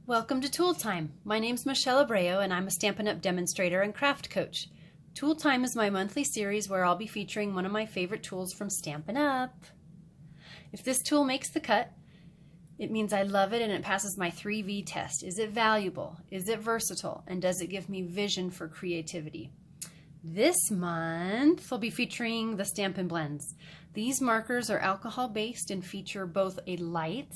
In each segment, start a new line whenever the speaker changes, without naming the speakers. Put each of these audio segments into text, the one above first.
Welcome to Tool Time. My name's Michelle Abreu and I'm a Stampin' Up! Demonstrator and craft coach. Tool Time is my monthly series where I'll be featuring one of my favorite tools from Stampin' Up! If this tool makes the cut, it means I love it and it passes my 3V test. Is it valuable? Is it versatile? And does it give me vision for creativity? This month, I'll be featuring the Stampin' Blends. These markers are alcohol-based and feature both a light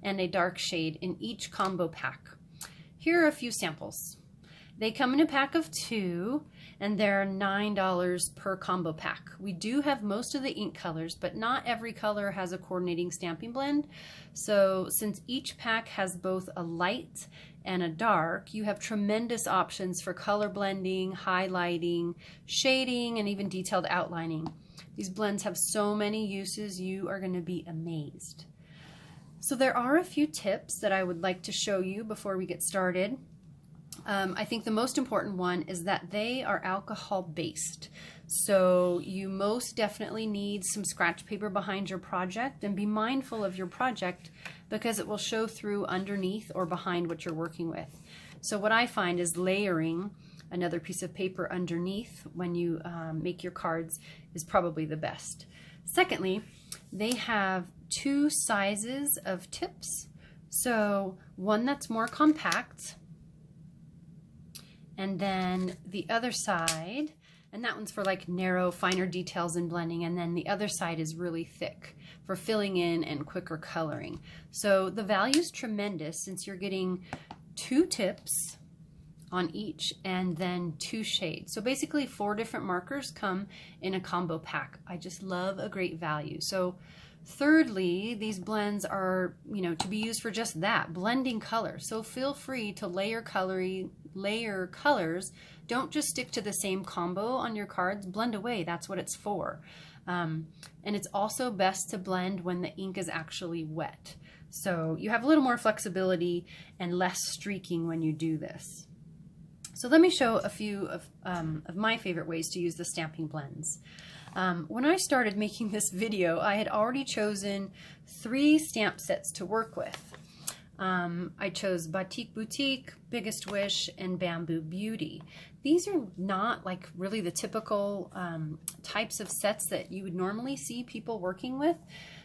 and a dark shade in each combo pack. Here are a few samples. They come in a pack of 2, and they're $9 per combo pack. We do have most of the ink colors, but not every color has a coordinating stamping blend. So since each pack has both a light and a dark, you have tremendous options for color blending, highlighting, shading, and even detailed outlining. These blends have so many uses, you are going to be amazed. So there are a few tips that I would like to show you before we get started. I think the most important one is that they are alcohol based. So you most definitely need some scratch paper behind your project, and be mindful of your project because it will show through underneath or behind what you're working with. So what I find is layering another piece of paper underneath when you make your cards is probably the best. Secondly, they have 2 sizes of tips. So one that's more compact, and then the other side, and that one's for like narrow, finer details and blending, and then the other side is really thick for filling in and quicker coloring. So the value's tremendous since you're getting 2 tips on each and then 2 shades. So basically 4 different markers come in a combo pack. I just love a great value. So thirdly, these blends are, to be used for just that, blending color. So feel free to layer colors. Don't just stick to the same combo on your cards. Blend away, that's what it's for. And it's also best to blend when the ink is actually wet. So you have a little more flexibility and less streaking when you do this. So let me show a few of my favorite ways to use the stamping blends. When I started making this video, I had already chosen 3 stamp sets to work with. I chose Batik Boutique, Biggest Wish, and Bamboo Beauty. These are not like really the typical types of sets that you would normally see people working with.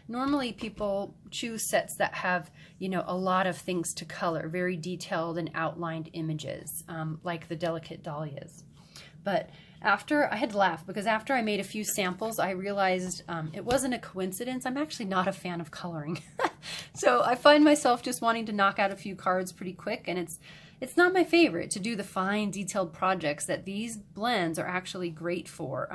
Normally people choose sets that have, a lot of things to color, very detailed and outlined images, like the Delicate Dahlias. But I had to laugh because after I made a few samples, I realized it wasn't a coincidence. I'm actually not a fan of coloring. So I find myself just wanting to knock out a few cards pretty quick, and it's not my favorite to do the fine detailed projects that these blends are actually great for.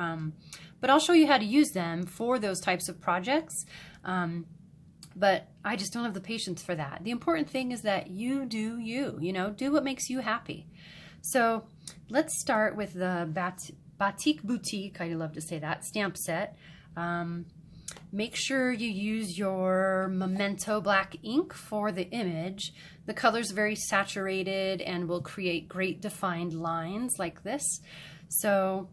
But I'll show you how to use them for those types of projects. But I just don't have the patience for that. The important thing is that you do you, do what makes you happy. So let's start with the Batik Boutique, I love to say that, stamp set. Make sure you use your Memento black ink for the image. The color's very saturated and will create great defined lines like this. So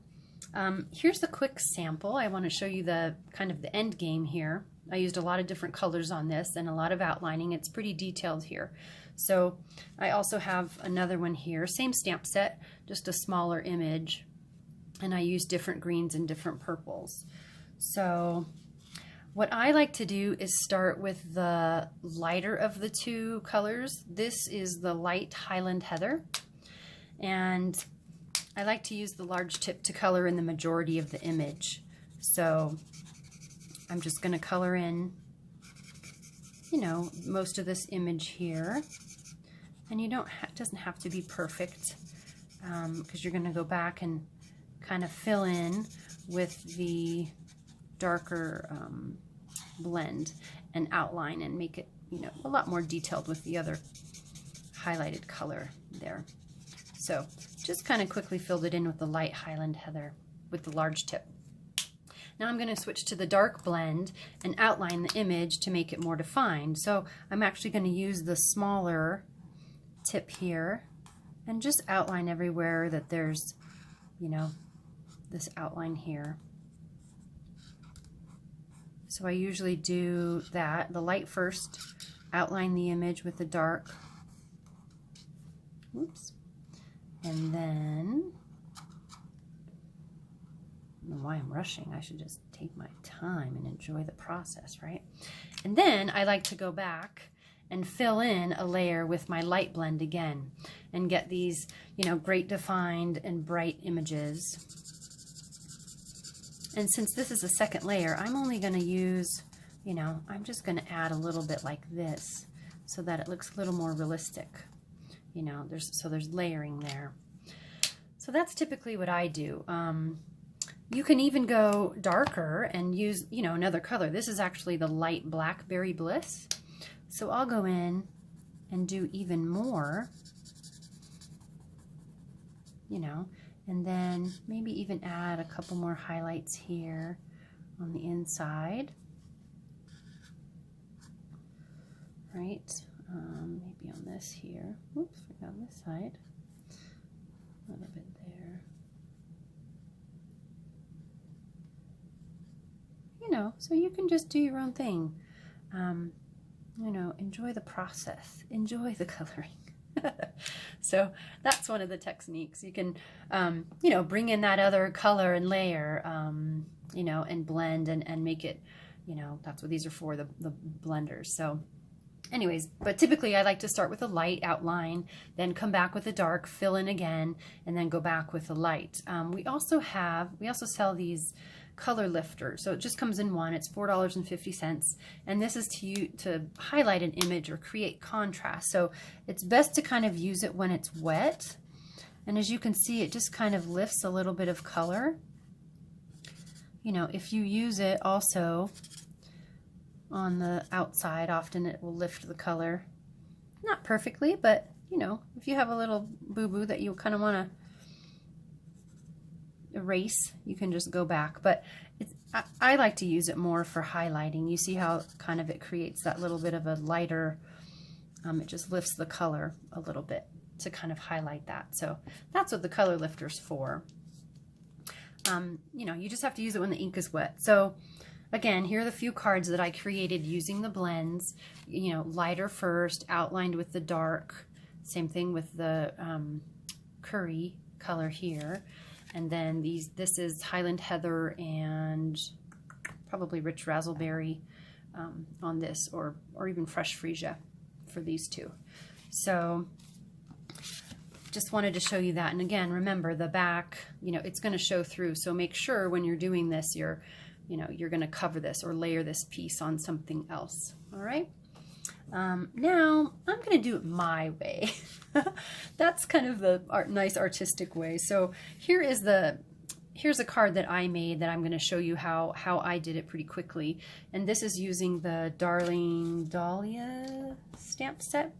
here's a quick sample. I want to show you the kind of the end game here. I used a lot of different colors on this and a lot of outlining. It's pretty detailed here. So I also have another one here, same stamp set, just a smaller image, and I use different greens and different purples. So what I like to do is start with the lighter of the 2 colors. This is the light Highland Heather, and I like to use the large tip to color in the majority of the image. So I'm just going to color in, most of this image here. And it doesn't have to be perfect because you're going to go back and kind of fill in with the darker blend and outline and make it, a lot more detailed with the other highlighted color there. So just kind of quickly filled it in with the light Highland Heather with the large tip. Now I'm going to switch to the dark blend and outline the image to make it more defined. So I'm actually going to use the smaller tip here and just outline everywhere that there's, this outline here. So I usually do that, the light first, outline the image with the dark, Oops. And then, I don't know why I'm rushing. I should just take my time and enjoy the process, right? And then I like to go back and fill in a layer with my light blend again and get these, you know, great defined and bright images. And since this is a second layer, I'm only going to use, you know, I'm just going to add a little bit like this so that it looks a little more realistic. You know, there's layering there. So that's typically what I do. You can even go darker and use, you know, another color. This is actually the light Blackberry Bliss. So I'll go in and do even more, you know, and then maybe even add a couple more highlights here on the inside, right? Maybe on this here. Oops, on this side. A little bit there. You know, so you can just do your own thing. You know, enjoy the process, enjoy the coloring. So that's one of the techniques. You can, you know, bring in that other color and layer, you know, and blend and make it, you know, that's what these are for, the blenders. So anyways, but typically I like to start with a light outline, then come back with a dark, fill in again, and then go back with a light. We also sell these color lifter. So it just comes in one. It's $4.50, and this is to highlight an image or create contrast. So it's best to kind of use it when it's wet. And as you can see, it just kind of lifts a little bit of color. You know, if you use it also on the outside, often it will lift the color. Not perfectly, but you know, if you have a little boo-boo that you kind of want to erase, you can just go back. But I like to use it more for highlighting. You see how kind of it creates that little bit of a lighter, it just lifts the color a little bit to kind of highlight that. So that's what the color lifter's for. You know, you just have to use it when the ink is wet. So again, here are the few cards that I created using the blends, you know, lighter first, outlined with the dark, same thing with the curry color here. And then this is Highland Heather and probably Rich Razzleberry on this, or even Fresh Freesia for these two. So just wanted to show you that. And again, remember the back, you know, it's going to show through. So make sure when you're doing this, you're going to cover this or layer this piece on something else. All right. Now I'm going to do it my way. That's kind of the nice artistic way. So here's a card that I made that I'm going to show you how I did it pretty quickly. And this is using the Darling Dahlia stamp set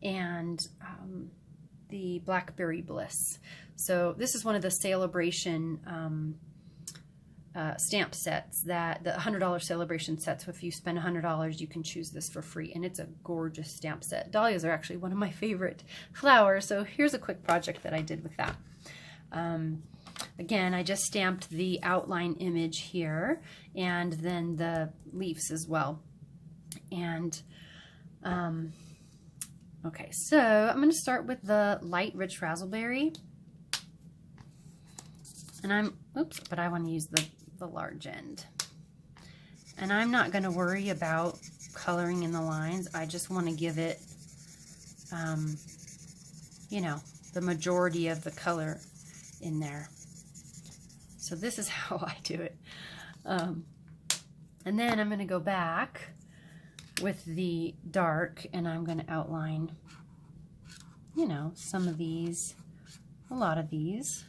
and the Blackberry Bliss. So this is one of the Celebration stamp sets, that the $100 celebration sets. So if you spend $100, you can choose this for free, and it's a gorgeous stamp set. Dahlias are actually one of my favorite flowers, so here's a quick project that I did with that. Again, I just stamped the outline image here and then the leaves as well. And okay, so I'm going to start with the light Rich Razzleberry, and but I want to use the large end. And I'm not going to worry about coloring in the lines. I just want to give it, you know, the majority of the color in there. So this is how I do it. And then I'm going to go back with the dark, and I'm going to outline, you know, some of these, a lot of these.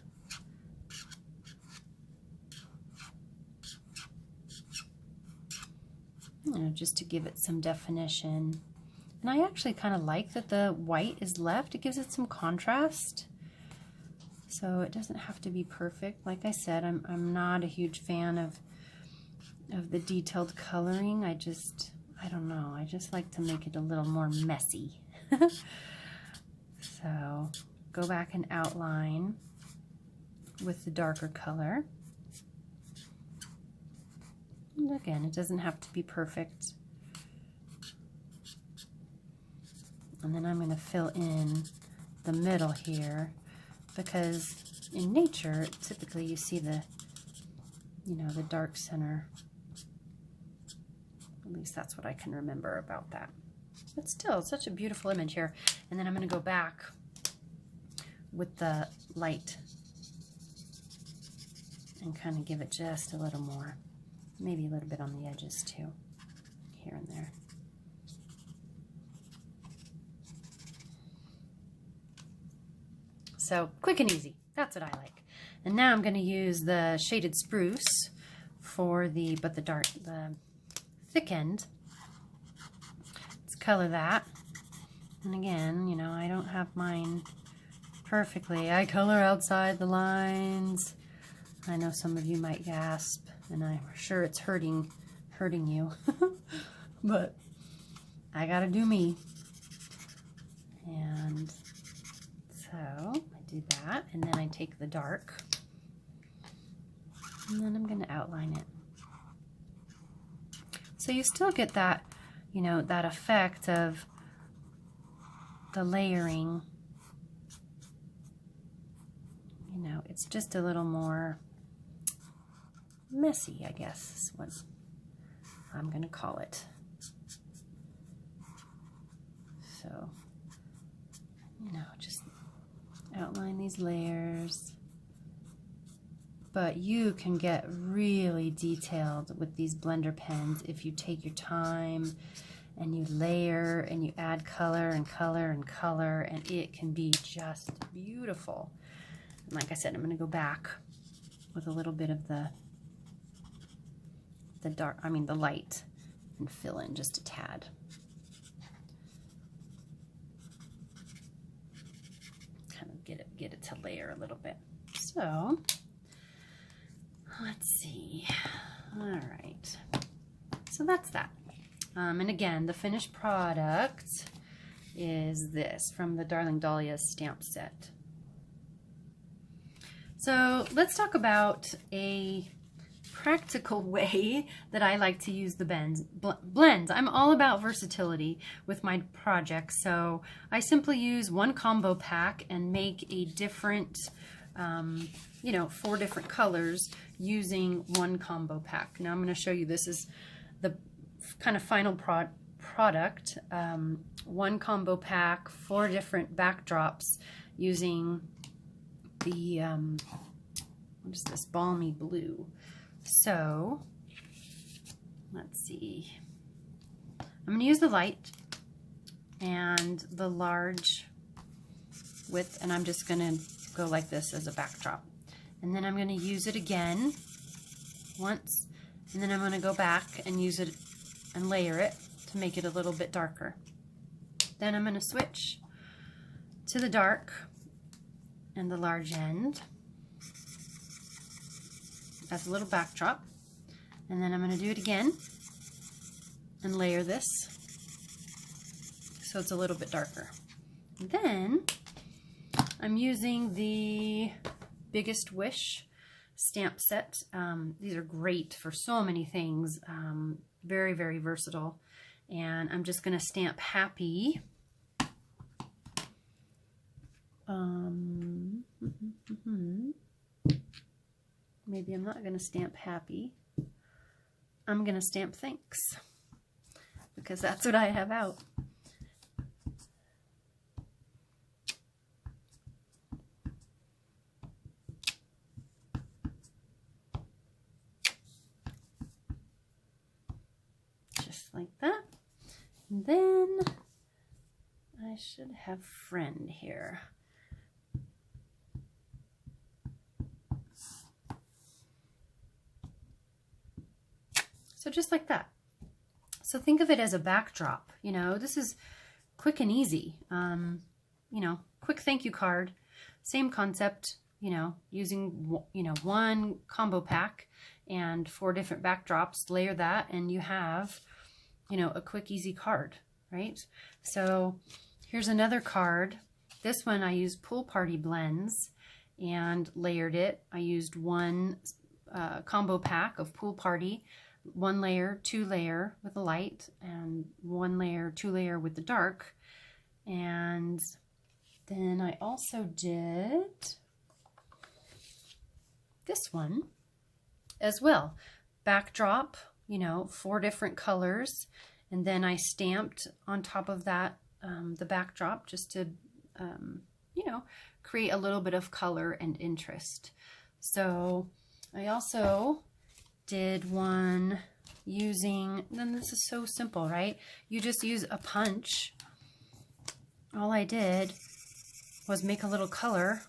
You know, just to give it some definition. And I actually kind of like that the white is left. It gives it some contrast. So it doesn't have to be perfect. Like I said, I'm not a huge fan of the detailed coloring. I don't know. I just like to make it a little more messy. So go back and outline with the darker color. And again, it doesn't have to be perfect. And then I'm going to fill in the middle here, because in nature, typically you see the, the dark center. At least that's what I can remember about that. But still, it's such a beautiful image here. And then I'm going to go back with the light and kind of give it just a little more, maybe a little bit on the edges too, here and there. So quick and easy, that's what I like. And now I'm going to use the shaded spruce for the thick end. Let's color that. And again, I don't have mine perfectly. I color outside the lines. I know some of you might gasp, and I'm sure it's hurting you. But I gotta do me. And so I do that, and then I take the dark, and then I'm gonna outline it. So you still get that, that effect of the layering. It's just a little more messy, I guess is what I'm going to call it. So, just outline these layers. But you can get really detailed with these blender pens if you take your time and you layer and you add color and color and color, and it can be just beautiful. And like I said, I'm going to go back with a little bit of the light, and fill in just a tad. Kind of get it to layer a little bit. So let's see. All right. So that's that. And again, the finished product is this from the Darling Dahlias stamp set. So let's talk about a practical way that I like to use the blends. I'm all about versatility with my projects, so I simply use one combo pack and make a different, 4 different colors using one combo pack. Now I'm going to show you, this is the kind of final product. One combo pack, 4 different backdrops using the, what is this, balmy blue. So, let's see. I'm going to use the light and the large width, and I'm just going to go like this as a backdrop. And then I'm going to use it again once, and then I'm going to go back and use it and layer it to make it a little bit darker. Then I'm going to switch to the dark and the large end as a little backdrop, and then I'm going to do it again and layer this so it's a little bit darker. Then I'm using the Biggest Wish stamp set. These are great for so many things, very, very versatile, and I'm just going to stamp happy. Maybe I'm not going to stamp happy. I'm going to stamp thanks, because that's what I have out. Just like that. And then I should have friend here. So just like that. So think of it as a backdrop. This is quick and easy. Quick thank you card. Same concept, using, one combo pack and 4 different backdrops. Layer that and you have, a quick, easy card, right? So here's another card. This one I used Pool Party blends and layered it. I used one combo pack of Pool Party, 1 layer, 2 layer with the light, and 1 layer, 2 layer with the dark. And Then I also did this one as well. Backdrop, you know, 4 different colors. And then I stamped on top of that the backdrop just to, you know, create a little bit of color and interest. So I also did one using, then this is so simple, right? You just use a punch. All I did was make a little color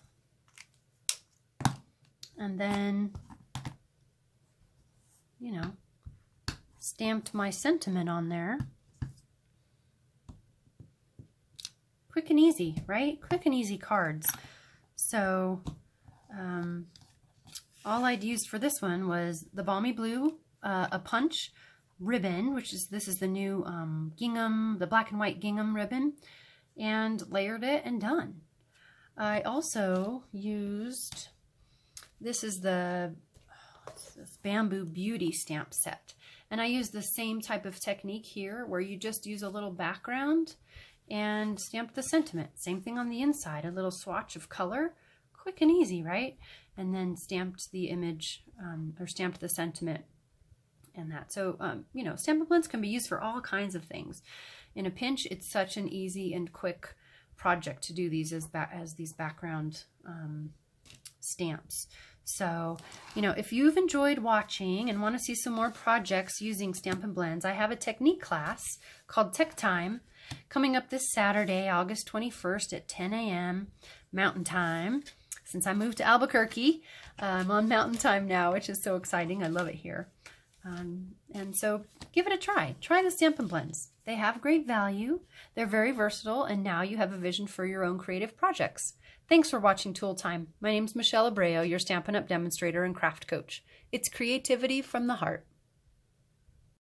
and then, you know, stamped my sentiment on there. Quick and easy, right? Quick and easy cards. So all I'd used for this one was the Balmy Blue, a punch, ribbon, which is, this is the new gingham, the black and white gingham ribbon, and layered it and done. I also used, this is the this Bamboo Beauty stamp set. And I use the same type of technique here where you just use a little background and stamp the sentiment. Same thing on the inside, a little swatch of color. Quick and easy, right? And then stamped the image or stamped the sentiment and that. So, you know, Stampin' Blends can be used for all kinds of things. In a pinch, it's such an easy and quick project to do these as these background stamps. So, you know, if you've enjoyed watching and want to see some more projects using Stampin' Blends, I have a technique class called Tech Time coming up this Saturday, August 21st at 10 a.m. Mountain Time. Since I moved to Albuquerque, I'm on Mountain Time now, which is so exciting. I love it here. And so give it a try. Try the Stampin' Blends. They have great value. They're very versatile, and now you have a vision for your own creative projects. Thanks for watching Tool Time. My name's Michelle Abreu, your Stampin' Up! Demonstrator and craft coach. It's creativity from the heart.